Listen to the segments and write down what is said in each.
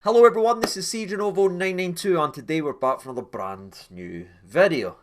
Hello everyone, this is CJNovo992 and today we're back for another brand new video.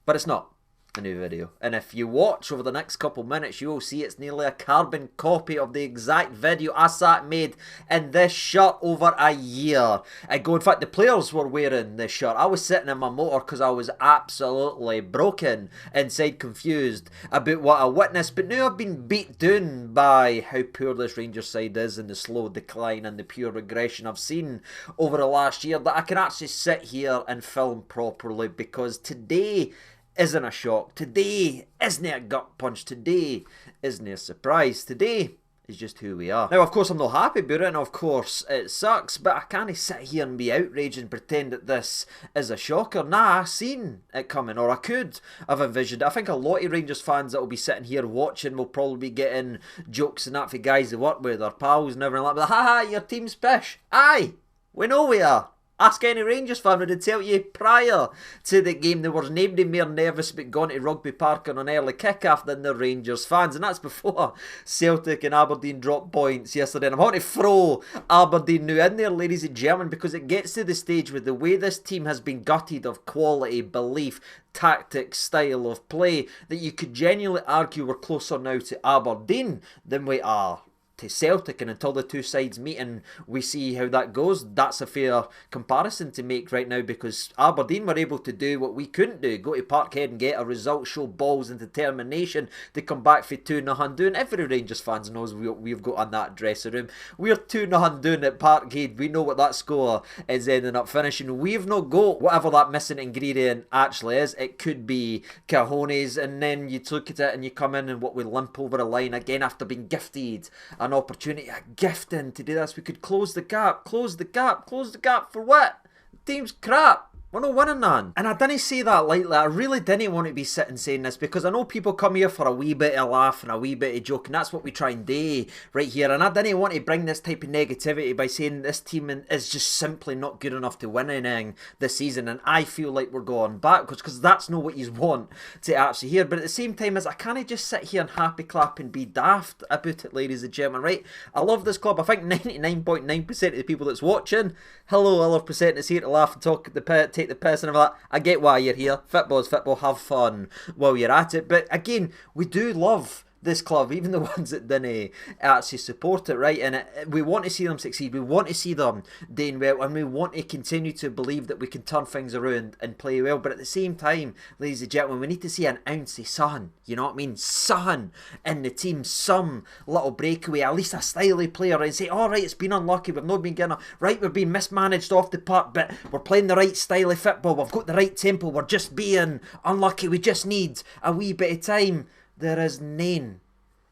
But it's not a new video. And if you watch over the next couple minutes, you will see it's nearly a carbon copy of the exact video I made in this shirt over a year ago. In fact, the players were wearing this shirt. I was sitting in my motor because I was absolutely broken inside, confused about what I witnessed. But now I've been beat down by how poor this Rangers side is and the slow decline and the pure regression I've seen over the last year that I can actually sit here and film properly, because today isn't a shock. Today isn't a gut punch. Today isn't a surprise. Today is just who we are. Now, of course, I'm not happy about it, and of course, it sucks, but I can't sit here and be outraged and pretend that this is a shocker. Nah, I seen it coming, or I could have envisioned it. I think a lot of Rangers fans that will be sitting here watching will probably be getting jokes and that for guys they work with, or pals and everything like that. Ha, your team's pish. Aye, we know we are. Ask any Rangers fan, would tell you prior to the game there was nobody more nervous about going to Rugby Park on an early kick-off than the Rangers fans. And that's before Celtic and Aberdeen dropped points yesterday. And I'm going to throw Aberdeen now in there, ladies and gentlemen, because it gets to the stage with the way this team has been gutted of quality, belief, tactics, style of play, that you could genuinely argue we're closer now to Aberdeen than we are to Celtic. And until the two sides meet and we see how that goes, that's a fair comparison to make right now, because Aberdeen were able to do what we couldn't do: go to Parkhead and get a result, show balls and determination to come back for 2-0 down. Every Rangers fans knows we've got on that dressing room. We're 2-0 down at Parkhead. We know what that score is ending up finishing. We've not got whatever that missing ingredient actually is. It could be cojones, and then you look at it and you come in and what we limp over the line again after being gifted an opportunity, a gifting to do this. We could close the gap for what? The team's crap. We're not winning none. And I didn't say that lightly. I really didn't want to be sitting saying this, because I know people come here for a wee bit of laugh and a wee bit of joke, and that's what we try and do right here. And I didn't want to bring this type of negativity by saying this team is just simply not good enough to win anything this season, and I feel like we're going backwards, because that's not what you want to actually hear. But at the same time, as I can't just sit here and happy clap and be daft about it, ladies and gentlemen, right? I love this club. I think 99.9% of the people that's watching, hello, I love percent is here to laugh and talk take the piss and all that. I get why you're here. Football is football. Have fun while you're at it. But again, we do love this club, even the ones that didn't actually support it, right? And we want to see them succeed. We want to see them doing well, and we want to continue to believe that we can turn things around and play well. But at the same time, ladies and gentlemen, we need to see an ounce of sun. You know what I mean? Sun in the team, some little breakaway, at least a stylish player, and say, all right, it's been unlucky, we've not been getting right, we've been mismanaged off the park, but we're playing the right style of football, we've got the right tempo, we're just being unlucky, we just need a wee bit of time. There is none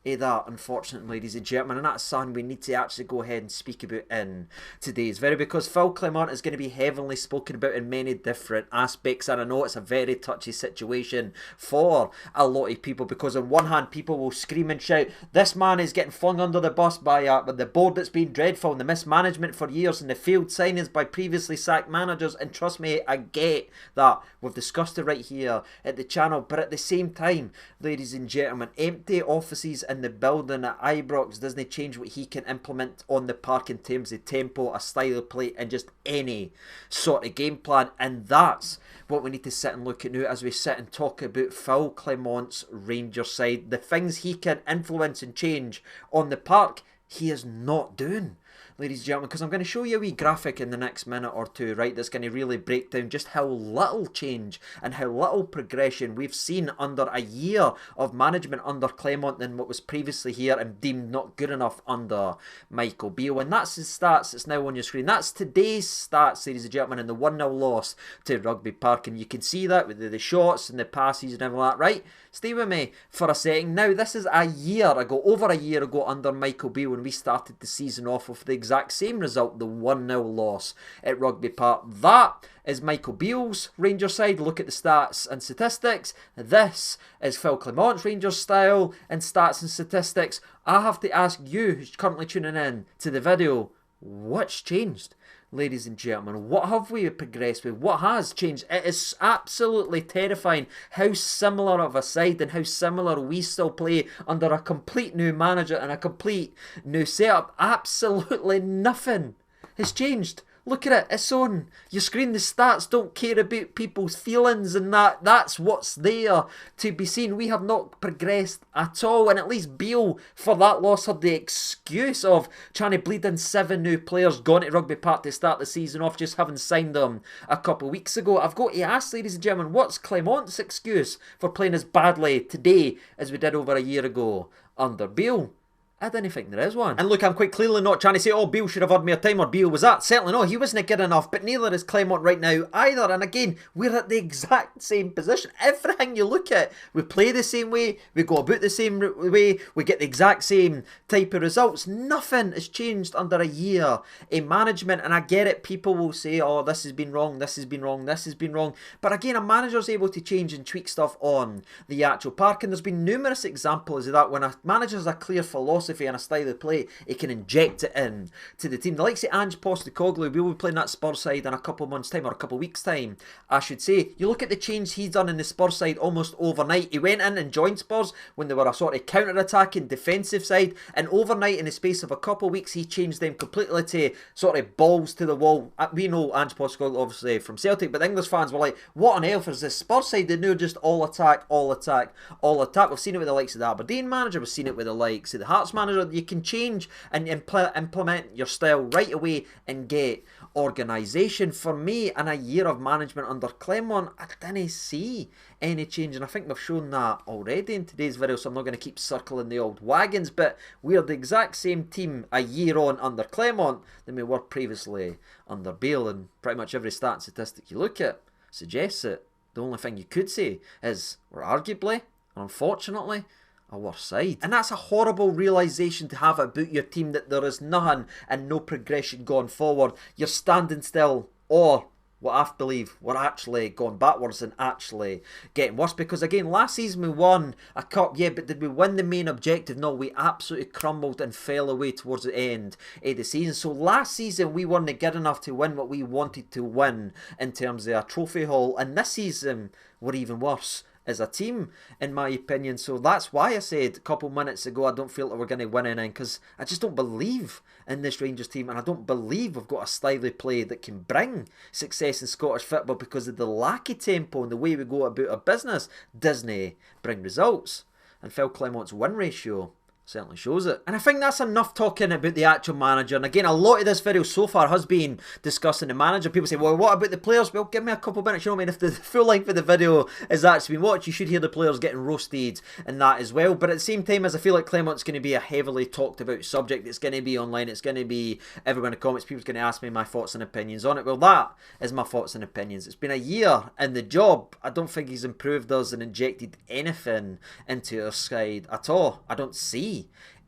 of that, unfortunately, ladies and gentlemen, and that's something we need to actually go ahead and speak about in today's video, because Phil Clement is going to be heavily spoken about in many different aspects. And I know it's a very touchy situation for a lot of people, because on one hand people will scream and shout, this man is getting flung under the bus by the board that's been dreadful, and the mismanagement for years, and the failed signings by previously sacked managers. And trust me, I get that. We've discussed it right here at the channel. But at the same time, ladies and gentlemen, empty offices and the building at Ibrox doesn't change what he can implement on the park in terms of tempo, a style of play, and just any sort of game plan. And that's what we need to sit and look at now as we sit and talk about Phil Clement's Rangers side. The things he can influence and change on the park, he is not doing, ladies and gentlemen, because I'm going to show you a wee graphic in the next minute or two, right, that's going to really break down just how little change and how little progression we've seen under a year of management under Clement than what was previously here and deemed not good enough under Michael Beale. And that's his stats. It's now on your screen. That's today's stats, ladies and gentlemen, in the 1-0 loss to Rugby Park. And you can see that with the shots and the passes and everything like that, right? Stay with me for a second. Now, this is a year ago, over a year ago, under Michael Beale, when we started the season off with the exact same result, the 1-0 loss at Rugby Park. That is Michael Beale's Rangers side. Look at the stats and statistics. This is Phil Clement's Rangers style and stats and statistics. I have to ask you, who's currently tuning in to the video, what's changed? Ladies and gentlemen, what have we progressed with? What has changed? It is absolutely terrifying how similar of a side and how similar we still play under a complete new manager and a complete new setup. Absolutely nothing has changed. Look at it, it's on your screen. The stats don't care about people's feelings, and that's what's there to be seen. We have not progressed at all, and at least Beale, for that loss, had the excuse of trying to bleed in 7 new players gone to Rugby Park to start the season off, just having signed them a couple of weeks ago. I've got to ask, ladies and gentlemen, what's Clement's excuse for playing as badly today as we did over a year ago under Beale? I don't think there is one. And look, I'm quite clearly not trying to say, oh, Beale should have had more time, or Beale was that. Certainly not. He wasn't good enough, but neither is Clement right now either. And again, we're at the exact same position. Everything you look at, we play the same way, we go about the same way, we get the exact same type of results. Nothing has changed under a year in management. And I get it, people will say, oh, this has been wrong, this has been wrong, this has been wrong. But again, a manager's able to change and tweak stuff on the actual park. And there's been numerous examples of that. When a manager has a clear philosophy and a style of play, he can inject it in to the team. The likes of Ange Postecoglou, we will be playing that Spurs side in a couple of months' time, or a couple of weeks' time, I should say. You look at the change he's done in the Spurs side almost overnight. He went in and joined Spurs when they were a sort of counter-attacking defensive side, and overnight, in the space of a couple of weeks, he changed them completely to sort of balls to the wall. We know Ange Postecoglou obviously from Celtic, but the English fans were like, what on earth is this Spurs side? They knew just all attack, all attack, all attack. We've seen it with the likes of the Aberdeen manager, we've seen it with the likes of the Hearts manager. You can change and implement your style right away and get organisation. For me, in a year of management under Clement, I didn't see any change, and I think we've shown that already in today's video, so I'm not going to keep circling the old wagons, but we're the exact same team a year on under Clement than we were previously under Beale, and pretty much every stat and statistic you look at suggests it. The only thing you could say is we're arguably, unfortunately, a worse side. And that's a horrible realisation to have about your team, that there is nothing and no progression going forward. You're standing still, or what I believe we're actually going backwards and actually getting worse. Because again, last season we won a cup, yeah, but did we win the main objective? No, we absolutely crumbled and fell away towards the end of the season. So last season we weren't good enough to win what we wanted to win in terms of a trophy haul, and this season we're even worse as a team, in my opinion. So that's why I said a couple minutes ago I don't feel that we're going to win anything, because I just don't believe in this Rangers team, and I don't believe we've got a style of play that can bring success in Scottish football, because of the lack of tempo and the way we go about our business doesn't bring results. And Phil Clement's win ratio certainly shows it. And I think that's enough talking about the actual manager. And again, a lot of this video so far has been discussing the manager. People say, well, what about the players? Well, give me a couple of minutes. You know what I mean? If the full length of the video is actually been watched, you should hear the players getting roasted and that as well. But at the same time, as I feel like Clement's going to be a heavily talked about subject, it's going to be online, it's going to be everywhere in the comments, people's going to ask me my thoughts and opinions on it. Well, that is my thoughts and opinions. It's been a year in the job. I don't think he's improved us and injected anything into our side at all. I don't see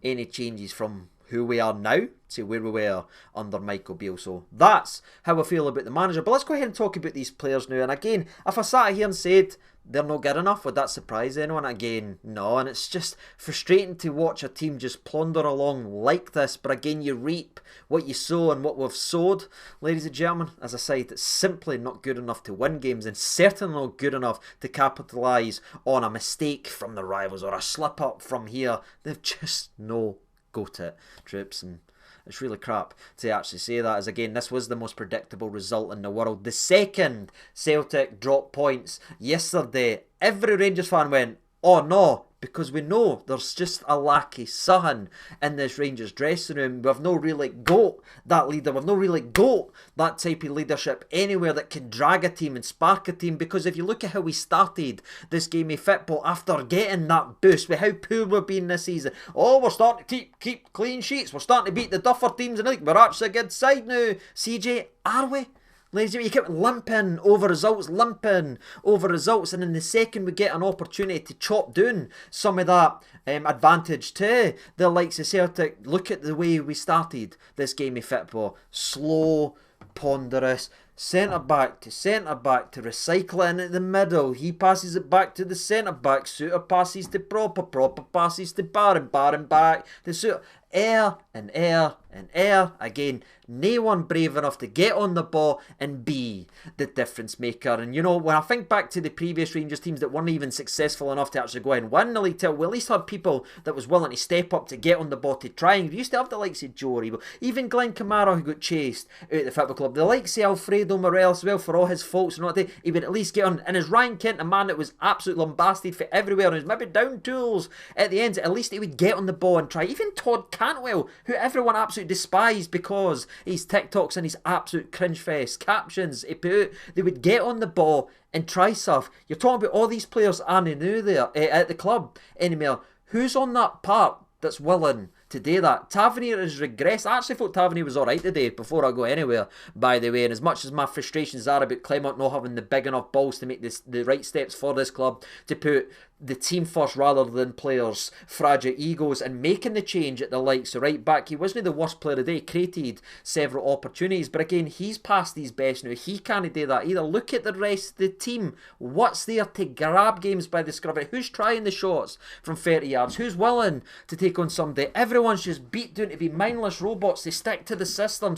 any changes from who we are now to where we were under Michael Beale. So that's how I feel about the manager. But let's go ahead and talk about these players now. And again, if I sat here and said they're not good enough, would that surprise anyone? Again, no. And it's just frustrating to watch a team just plunder along like this. But again, you reap what you sow, and what we've sowed, ladies and gentlemen, as a side that's simply not good enough to win games, and certainly not good enough to capitalise on a mistake from the rivals or a slip up from here. They've just no got it, troops. And it's really crap to actually say that, as again, this was the most predictable result in the world. The second Celtic dropped points yesterday, every Rangers fan went, oh no, because we know there's just a lack of something in this Rangers dressing room. We've not really got that leader. We've not really got that type of leadership anywhere that can drag a team and spark a team. Because if you look at how we started this game of football after getting that boost, with how poor we've been this season. Oh, we're starting to keep clean sheets. We're starting to beat the duffer teams in the league. We're actually a good side now. CJ, are we? Ladies and gentlemen, you kept limping over results, and in the second we get an opportunity to chop down some of that advantage to the likes of Celtic. Look at the way we started this game of football. Slow, ponderous, centre back to recycling in the middle. He passes it back to the centre back. Suter passes to Proper passes to Barron back to Suter. Air and air and air. Again, no one brave enough to get on the ball and be the difference maker. And you know, when I think back to the previous Rangers teams that weren't even successful enough to actually go and win the league title, we at least had people that was willing to step up to get on the ball to try. And we used to have the likes of Joe Rebo, even Glenn Kamara, who got chased out of the football club, the likes of Alfredo Morelos as well, for all his faults and what he would at least get on. And as Ryan Kent, a man that was absolutely lambasted for everywhere and was maybe down tools at the end, at least he would get on the ball and try. Even Todd Cantwell, who everyone absolutely despised because his TikToks and his absolute cringe fest captions he put out, they would get on the ball and try stuff. You're talking about all these players aren't new there at the club anymore. Who's on that part that's willing to do that? Tavernier has regressed. I actually thought Tavernier was alright today, before I go anywhere, by the way. And as much as my frustrations are about Clement not having the big enough balls to make the right steps for this club, to put the team first rather than players' fragile egos, and making the change at the likes of right back, he wasn't the worst player of the day, created several opportunities, but again, he's past his best now. He can't do that either. Look at the rest of the team. What's there to grab games by the scruff? Who's trying the shots from 30 yards? Who's willing to take on somebody? Everyone's just beat down to be mindless robots. They stick to the system.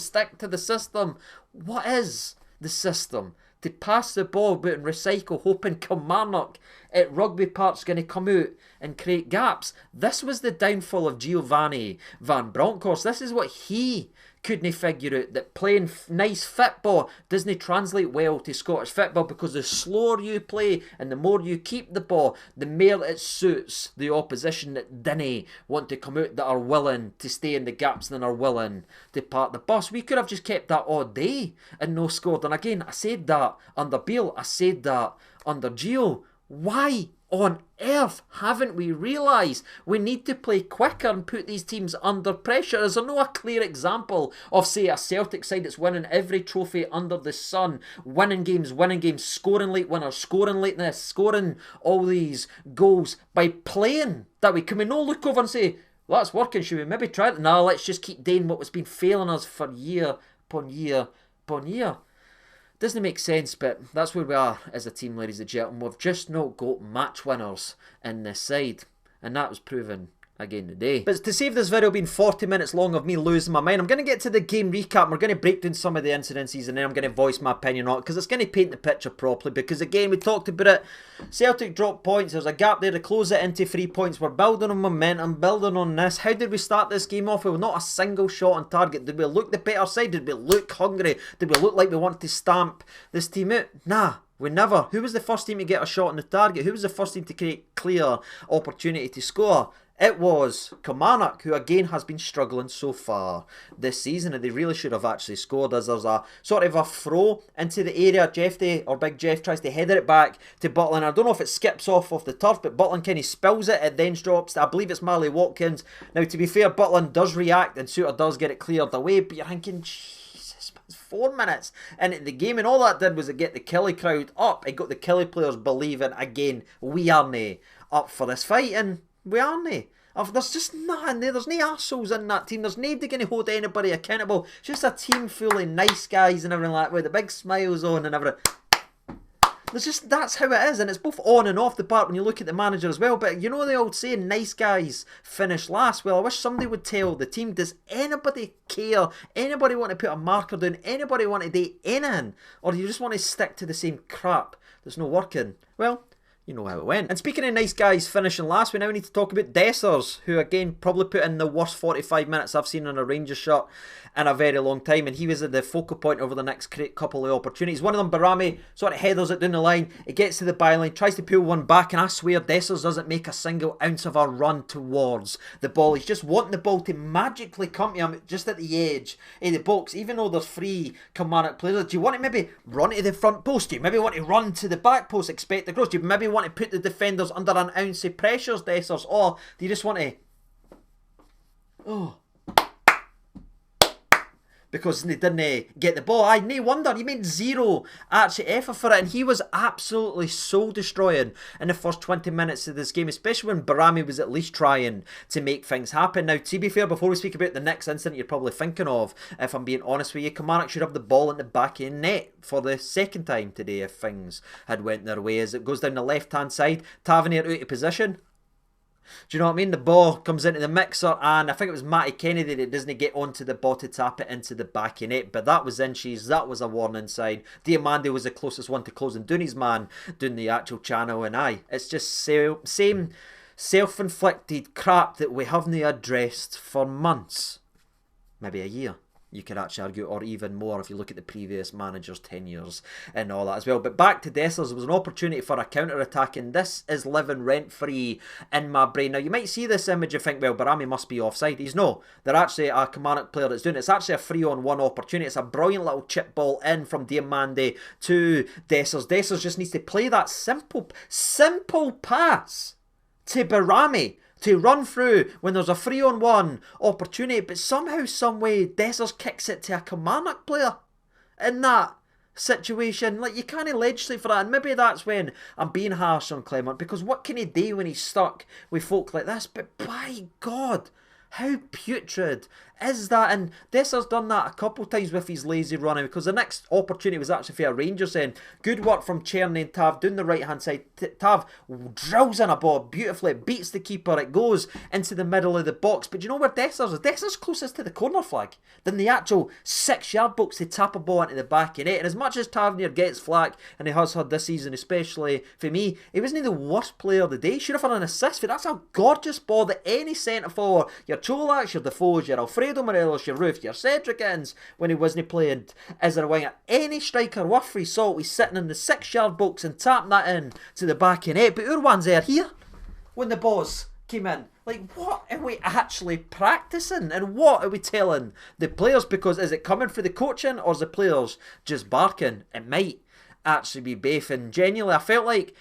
What is the system? To pass the ball about and recycle, hoping Kilmarnock at Rugby Park's going to come out and create gaps. This was the downfall of Giovanni Van Bronckhorst. This is what he couldn't figure out, that playing nice football doesn't translate well to Scottish football, because the slower you play and the more you keep the ball, the more it suits the opposition that didn't want to come out, that are willing to stay in the gaps and are willing to park the bus. We could have just kept that all day and no scored. And again, I said that under Beale, I said that under Gio. Why on earth haven't we realised we need to play quicker and put these teams under pressure? Is there no a clear example of, say, a Celtic side that's winning every trophy under the sun, winning games, scoring late winners, scoring lateness, scoring all these goals by playing that way? Can we no look over and say, well, that's working, should we maybe try it? No, let's just keep doing what has been failing us for year upon year upon year. Doesn't make sense, but that's where we are as a team, ladies and gentlemen. We've just not got match winners in this side, and that was proven again today. But to save this video being 40 minutes long of me losing my mind, I'm going to get to the game recap. We're going to break down some of the incidences, and then I'm going to voice my opinion on it, because it's going to paint the picture properly. Because again, we talked about it, Celtic dropped points, there's a gap there to close it into 3 points. We're building on momentum, building on this. How did we start this game off? We were not a single shot on target. Did we look the better side? Did we look hungry? Did we look like we wanted to stamp this team out? Nah, we never. Who was the first team to get a shot on the target? Who was the first team to create clear opportunity to score? It was Kilmarnock, who again has been struggling so far this season, and they really should have actually scored, as there's a sort of a throw into the area. Big Jeff tries to header it back to Butland. I don't know if it skips off the turf, but Butland kind of spills it. It then drops. I believe it's Marley Watkins. Now, to be fair, Butland does react and Suter does get it cleared away, but you're thinking, Jesus, it's 4 minutes into the game, and all that did was it get the Killie crowd up. It got the Killie players believing, again, we aren't up for this fight, and we aren't. There's just nothing there. There's no arseholes in that team. There's nobody going to hold anybody accountable. It's just a team full of nice guys and everything like that, with the big smiles on and everything. That's how it is, and it's both on and off the park when you look at the manager as well. But you know the old saying, nice guys finish last. Well, I wish somebody would tell the team, does anybody care? Anybody want to put a marker down? Anybody want to do anything? Or do you just want to stick to the same crap that's not working? Well, you know how it went. And speaking of nice guys finishing last, we now need to talk about Dessers, who again probably put in the worst 45 minutes I've seen on a Rangers shirt in a very long time, and he was at the focal point over the next couple of opportunities. One of them, Barami, sort of headers it down the line. It gets to the byline, tries to pull one back, and I swear Dessers doesn't make a single ounce of a run towards the ball. He's just wanting the ball to magically come to him just at the edge of the box, even though there's 3 Kilmarnock players. Do you want to maybe run to the front post? Do you maybe want to run to the back post, expect the cross? Do you maybe want to put the defenders under an ounce of pressures, Dessers? Or do you just want to... because they didn't get the ball? No wonder. He made 0 actually effort for it, and he was absolutely soul destroying in the first 20 minutes of this game, especially when Barami was at least trying to make things happen. Now, to be fair, before we speak about the next incident you're probably thinking of, if I'm being honest with you, Kilmarnock should have the ball in the back end net for the second time today if things had went their way. As it goes down the left hand side, Tavernier out of position. Do you know what I mean? The ball comes into the mixer, and I think it was Matty Kennedy that doesn't get onto the ball to tap it into the back of net, but that was inches, that was a warning sign. Diamande was the closest one to closing Dooney's man doing the actual channel, and it's just same self-inflicted crap that we haven't addressed for months, maybe a year. You could actually argue, or even more if you look at the previous managers' tenures and all that as well. But back to Dessers, there was an opportunity for a counter-attack, and this is living rent-free in my brain. Now, you might see this image and think, well, Barami must be offside. He's no. They're actually a Kilmarnock player that's doing it. It's actually a 3-on-1 opportunity. It's a brilliant little chip ball in from Diamande to Dessers. Dessers just needs to play that simple pass to Barami to run through when there's a 3-on-1 opportunity, but somehow, someway, Dessers kicks it to a Kilmarnock player in that situation. Like, you can't legislate for that, and maybe that's when I'm being harsh on Clement, because what can he do when he's stuck with folk like this? But by God, how putrid is that? And Dessers done that a couple of times with his lazy running, because the next opportunity was actually for a Rangers end. Good work from Cherny and Tav down the right hand side. Tav drills in a ball beautifully, it beats the keeper, it goes into the middle of the box. But do you know where Dessers is? Dessers closest to the corner flag than the actual 6-yard box to tap a ball into the back of it. And as much as Tavernier gets flack, and he has had this season, especially for me, he wasn't the worst player of the day. He should have had an assist for that's a gorgeous ball that any centre forward, your Cholaks, your Defoes, your Alfredo Morelos, your Roof, your Cedric Inns, when he wasn't playing as a winger, any striker worth his salt, he's sitting in the 6-yard box and tapping that in to the back of net. But our ones are here when the balls came in. Like, what are we actually practicing, and what are we telling the players? Because is it coming for the coaching, or is the players just barking? It might actually be both. And genuinely, I felt like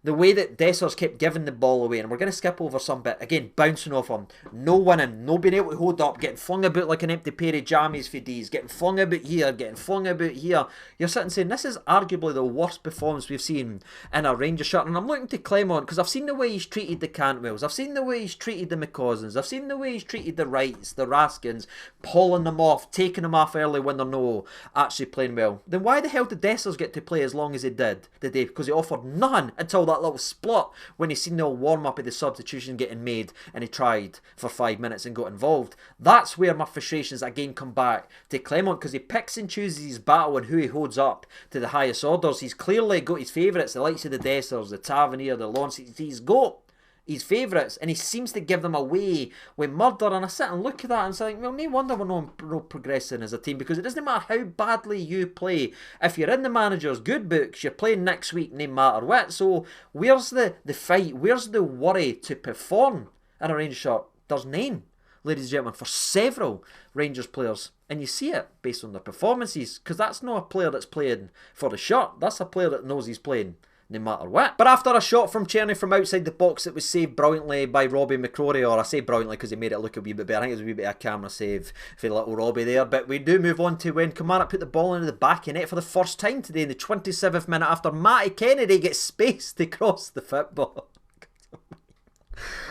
the way that Dessers kept giving the ball away, and we're going to skip over some bit, again, bouncing off him, no winning, no being able to hold up, getting flung about like an empty pair of jammies for D's, getting flung about here, getting flung about here. You're sitting saying, this is arguably the worst performance we've seen in a Rangers shirt. And I'm looking to Clement, because I've seen the way he's treated the Cantwells, I've seen the way he's treated the McCausins, I've seen the way he's treated the Wrights, the Raskins, pulling them off, taking them off early when they're no actually playing well. Then why the hell did Dessers get to play as long as he did today? Because he offered none until that little split when he seen the warm-up of the substitution getting made, and he tried for 5 minutes and got involved. That's where my frustrations again come back to Clement, because he picks and chooses his battle and who he holds up to the highest orders. He's clearly got his favourites, the likes of the Dessers, the Tavernier, the Lawrence. He's got his favourites, and he seems to give them away with murder. And I sit and look at that and say, well, no wonder we're not progressing as a team, because it doesn't matter how badly you play. If you're in the manager's good books, you're playing next week, no matter what. So where's the fight? Where's the worry to perform in a Rangers shirt? There's none, ladies and gentlemen, for several Rangers players. And you see it based on their performances, because that's not a player that's playing for the shirt. That's a player that knows he's playing no matter what. But after a shot from Cherny from outside the box that was saved brilliantly by Robbie McCrory, or I say brilliantly because he made it look a wee bit better. I think it was a wee bit of a camera save for little Robbie there. But we do move on to when Kilmarnock put the ball into the back of net for the first time today in the 27th minute after Matty Kennedy gets space to cross the football.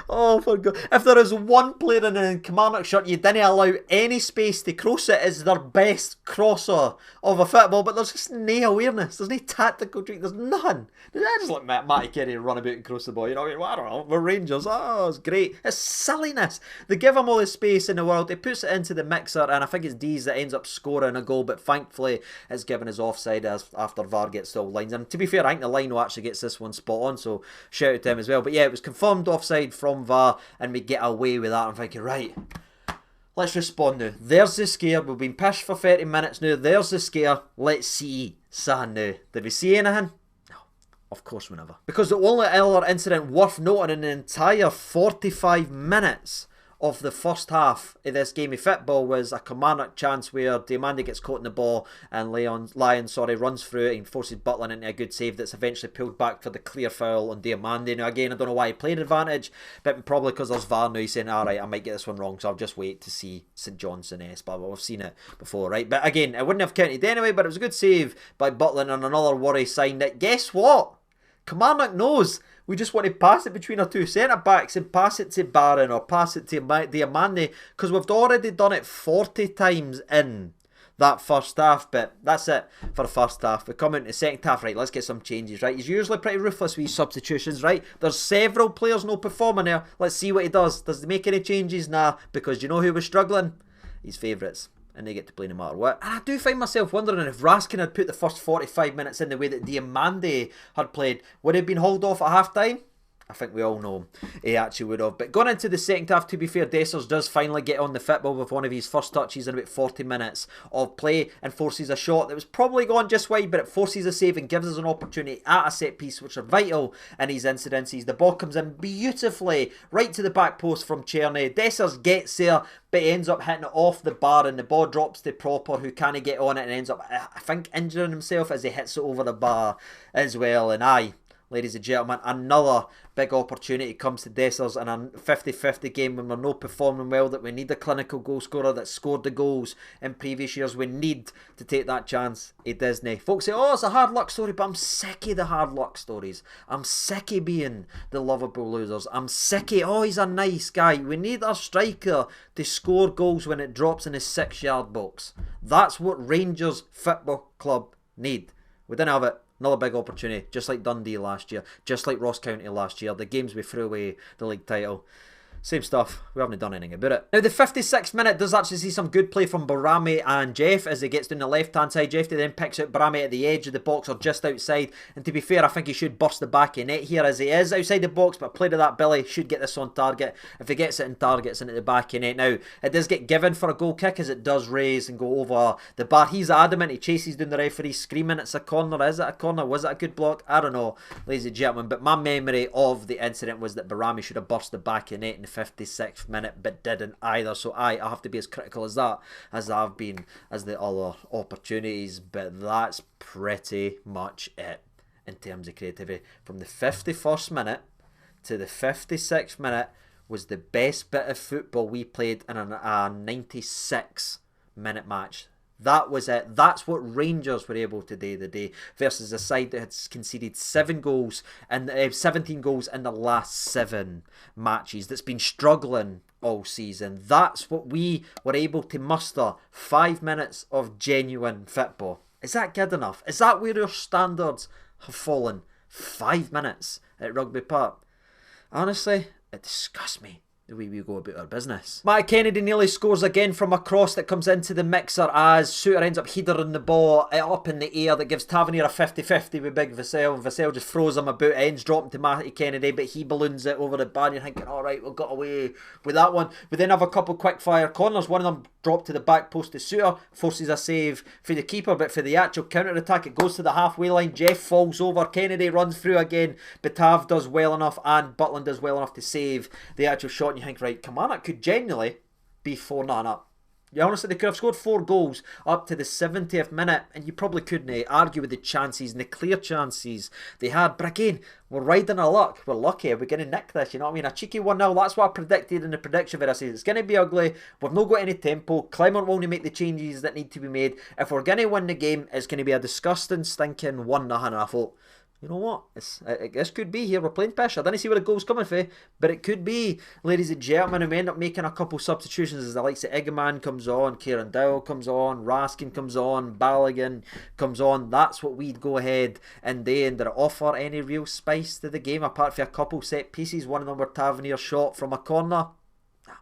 Oh, for God. If there is one player in a Kilmarnock shirt you didn't allow any space to cross it, is their best crosser of a football, but there's just no awareness, there's no tactical trick, there's none. Did I just let Matty Kennedy run about and cross the ball? You know what I mean? Well, I don't know, we're Rangers, oh, it's great. It's silliness. They give him all the space in the world, he puts it into the mixer, and I think it's Dees that ends up scoring a goal, but thankfully it's given his offside as after VAR gets the lines. And to be fair, I think the line actually gets this one spot on, so shout out to him as well. But yeah, it was confirmed offside from VAR, and we get away with that. I'm thinking, right, let's respond now. There's the scare. We've been pissed for 30 minutes now. There's the scare. Let's see something now. Did we see anything? No, of course we never. Because the only other incident worth noting in the entire 45 minutes of the first half of this game of football was a Kilmarnock chance where Diamande gets caught in the ball and Lion runs through it and forces Butland into a good save that's eventually pulled back for the clear foul on Diamande. Now again, I don't know why he played advantage, but probably because there's VAR now. He's saying, alright, I might get this one wrong, so I'll just wait to see St Johnstone but we've seen it before, right? But again, it wouldn't have counted anyway, but it was a good save by Butland, and another worry sign that, guess what? Kilmarnock knows we just want to pass it between our two centre-backs and pass it to Barron or pass it to Diamande, because we've already done it 40 times in that first half, but that's it for the first half. We come into the second half, right, let's get some changes, right? He's usually pretty ruthless with his substitutions, right? There's several players no performing there. Let's see what he does. Does he make any changes? Nah, because you know who was struggling? His favourites. And they get to play no matter what. And I do find myself wondering if Raskin had put the first 45 minutes in the way that Diamande had played, would he have been hauled off at half time? I think we all know he actually would have. But going into the second half, to be fair, Dessers does finally get on the football with one of his first touches in about 40 minutes of play and forces a shot that was probably gone just wide, but it forces a save and gives us an opportunity at a set piece, which are vital in these incidences. The ball comes in beautifully right to the back post from Czerny. Dessers gets there, but he ends up hitting it off the bar and the ball drops to Proper, who can't get on it and ends up, I think, injuring himself as he hits it over the bar as well. And aye, ladies and gentlemen, another big opportunity comes to Dessers in a 50-50 game when we're not performing well, that we need a clinical goal scorer that scored the goals in previous years. We need to take that chance. He doesn't. Folks say, oh, it's a hard luck story, but I'm sick of the hard luck stories. I'm sick of being the lovable losers. I'm sick of, oh, he's a nice guy. We need our striker to score goals when it drops in his 6-yard box. That's what Rangers Football Club need. We didn't have it. Another big opportunity, just like Dundee last year, just like Ross County last year, the games we threw away the league title. Same stuff, we haven't done anything about it. Now the 56th minute does actually see some good play from Barami and Jeff as he gets down the left hand side. Jeff then picks out Barami at the edge of the box or just outside, and to be fair I think he should burst the back of net here as he is outside the box, but play to that Billy should get this on target. If he gets it in target, it's into the back of net. Now it does get given for a goal kick as it does raise and go over the bar. He's adamant, he chases down the referee screaming it's a corner. Is it a corner? Was it a good block? I don't know, ladies and gentlemen, but my memory of the incident was that Barami should have burst the back of net in the 56th minute, but didn't either. So I have to be as critical as that as I've been as the other opportunities, but that's pretty much it in terms of creativity. From the 51st minute to the 56th minute was the best bit of football we played in a 96-minute match. That was it. That's what Rangers were able to do today versus a side that had conceded 17 goals in the last 7 matches, that's been struggling all season. That's what we were able to muster. 5 minutes of genuine football. Is that good enough? Is that where our standards have fallen? 5 minutes at Rugby Park. Honestly, it disgusts me the way we go about our business. Matt Kennedy nearly scores again from a cross that comes into the mixer as Suter ends up headering the ball up in the air that gives Tavernier a 50-50 with Big Vassell, and Vassell just throws him about, ends dropping to Matty Kennedy, but he balloons it over the bar. You're thinking, alright, we've got away with that one. We then have a couple quick fire corners. One of them dropped to the back post to Suter, forces a save for the keeper, but for the actual counter attack it goes to the halfway line. Jeff falls over, Kennedy runs through again, but Tav does well enough and Butland does well enough to save the actual shot, and you think, right, come on, it could genuinely be 4-0 up. Yeah, honestly, they could have scored 4 goals up to the 70th minute, and you probably couldn't argue with the chances and the clear chances they had. But again, we're riding our luck. We're lucky. We're going to nick this, you know what I mean? A cheeky 1-0, that's what I predicted in the prediction where I said it's going to be ugly. We've not got any tempo. Clement will only make the changes that need to be made. If we're going to win the game, it's going to be a disgusting, stinking 1-0. And I thought, you know what? This could be here. We're playing pish. I didn't see where the goal's coming from, but it could be, ladies and gentlemen. And we end up making a couple substitutions as the likes of Eggman comes on, Kieran Dowell comes on, Raskin comes on, Balogun comes on. That's what we'd go ahead and do. And did it offer any real spice to the game apart from a couple set pieces? One of them were Tavernier shot from a corner.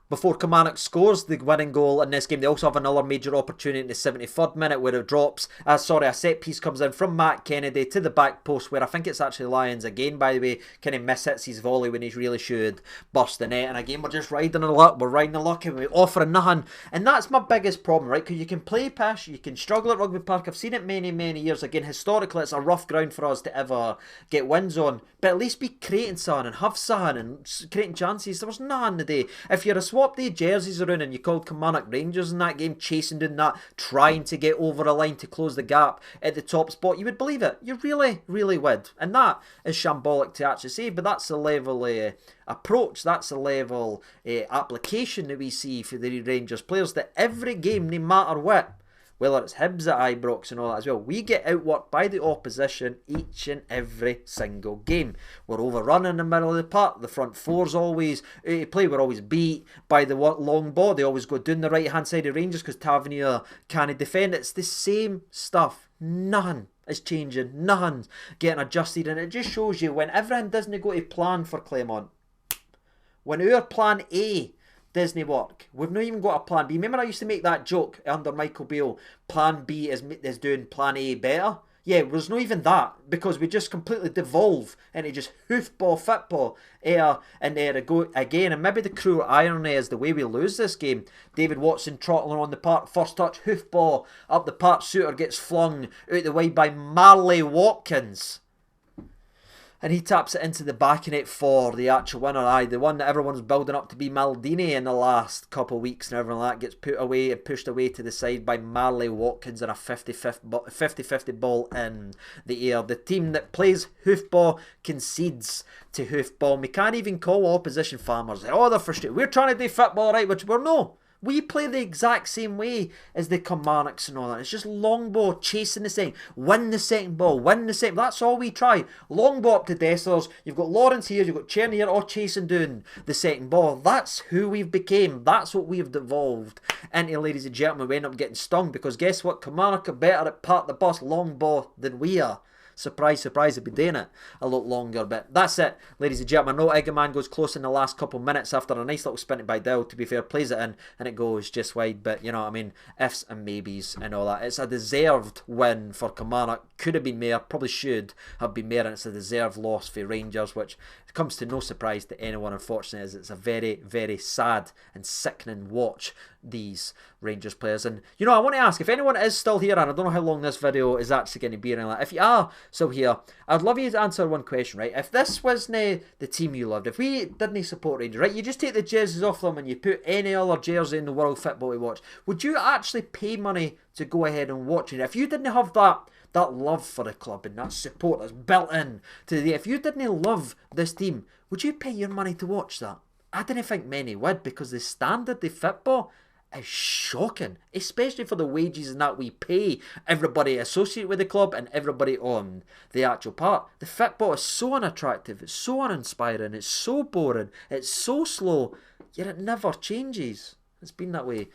Before Kilmarnock scores the winning goal in this game, they also have another major opportunity in the 73rd minute where it drops. A set piece comes in from Matt Kennedy to the back post, where I think it's actually Lyons again, by the way, kind of mishits his volley when he really should burst the net. And again, we're just riding the luck. We're riding the luck and we're offering nothing. And that's my biggest problem, right? Because you can play pish, you can struggle at Rugby Park. I've seen it many, many years. Again, historically, it's a rough ground for us to ever get wins on. But at least be creating something and have something and creating chances. There was none today. If you're a swap day jerseys around and you called Kilmarnock Rangers in that game, chasing down that, trying to get over a line to close the gap at the top spot, you would believe it. You really, really would. And that is shambolic to actually say, but that's the level approach, that's the level application that we see for the Rangers players, that every game, no matter what, whether it's Hibs at Ibrox and all that as well. We get outworked by the opposition each and every single game. We're overrun in the middle of the park. The front four's always out of play. We're always beat by the long ball. They always go down the right hand side of Rangers because Tavernier can't defend. It's the same stuff. Nothing is changing. Nothing's getting adjusted. And it just shows you when everything doesn't go to plan for Clement. When our plan A doesn't work, we've not even got a plan B. Remember I used to make that joke under Michael Beale, plan B is doing plan A better? Yeah, there's not even that, because we just completely devolve into just hoofball football and there to go again. And maybe the cruel irony is the way we lose this game. David Watson trottling on the park, first touch, hoofball up the park, Suter gets flung out the way by Marley Watkins. And he taps it into the back of net for the actual winner. The one that everyone's building up to be Maldini in the last couple of weeks and everything like that gets put away and pushed away to the side by Marley Watkins in a 50-50 ball in the air. The team that plays hoofball concedes to hoofball. We can't even call opposition farmers. Oh, they're frustrated. We're trying to do football right, which we're no. We play the exact same way as the Kilmarnocks and all that. It's just long ball, chasing the second, win the second ball, win the second. That's all we try. Long ball up to Dessers. You've got Lawrence here, you've got Cherny here, all chasing down the second ball. That's who we've became. That's what we've devolved into, ladies and gentlemen. We end up getting stung because guess what? Kilmarnock are better at part the bus long ball than we are. Surprise, surprise, they'll be doing it a lot longer. But that's it, ladies and gentlemen. No Eggman goes close in the last couple of minutes after a nice little spin by Dill. To be fair, plays it in and it goes just wide. But you know what I mean, ifs and maybes and all that. It's a deserved win for Kilmarnock. Could have been more, probably should have been more, and it's a deserved loss for Rangers, which comes to no surprise to anyone, unfortunately, as it's a very, very sad and sickening watch, these Rangers players. And you know, I want to ask if anyone is still here, and I don't know how long this video is actually going to be, and if you are still here, I'd love you to answer one question, right? If this wasn't the team you loved, if we didn't support Rangers, right, you just take the jerseys off them and you put any other jersey in the world football to watch, would you actually pay money to go ahead and watch it? If you didn't have that love for the club and that support that's built in to the, if you didn't love this team, would you pay your money to watch that? I didn't think many would, because the standard of football is shocking, especially for the wages and that we pay everybody associated with the club and everybody on the actual part. The football is so unattractive, it's so uninspiring, it's so boring, it's so slow, yet it never changes. It's been that way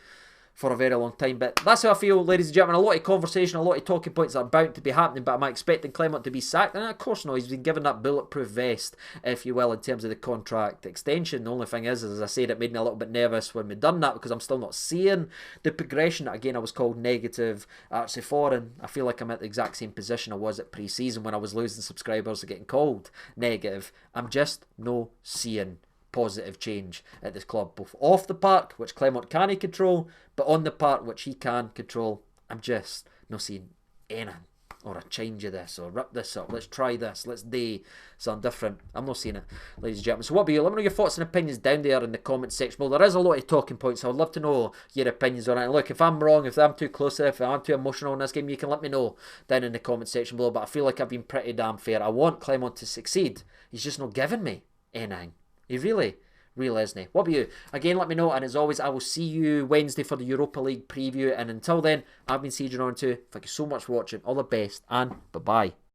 for a very long time. But that's how I feel, ladies and gentlemen. A lot of conversation, a lot of talking points are bound to be happening, but am I expecting Clement to be sacked? And of course not. He's been given that bulletproof vest, if you will, in terms of the contract extension. The only thing is, as I said, it made me a little bit nervous when we done that, because I'm still not seeing the progression that, again, I was called negative actually for, and I feel like I'm at the exact same position I was at pre-season when I was losing subscribers and getting called negative. I'm just no seeing positive change at this club, both off the park, which Clement can't control, but on the park, which he can control. I'm just not seeing anything, or a change of this, or rip this up, let's try this, let's do something different. I'm not seeing it, ladies and gentlemen. So what about you? Let me know your thoughts and opinions down there in the comment section. Well, there is a lot of talking points, so I'd love to know your opinions on it. And look, if I'm wrong, if I'm too close to it, if I'm too emotional in this game, you can let me know down in the comment section below. But I feel like I've been pretty damn fair. I want Clement to succeed. He's just not giving me anything. He really isn't he? What about you? Again, let me know, and as always, I will see you Wednesday for the Europa League preview, and until then, I've been CJ On2. Thank you so much for watching. All the best, and bye-bye.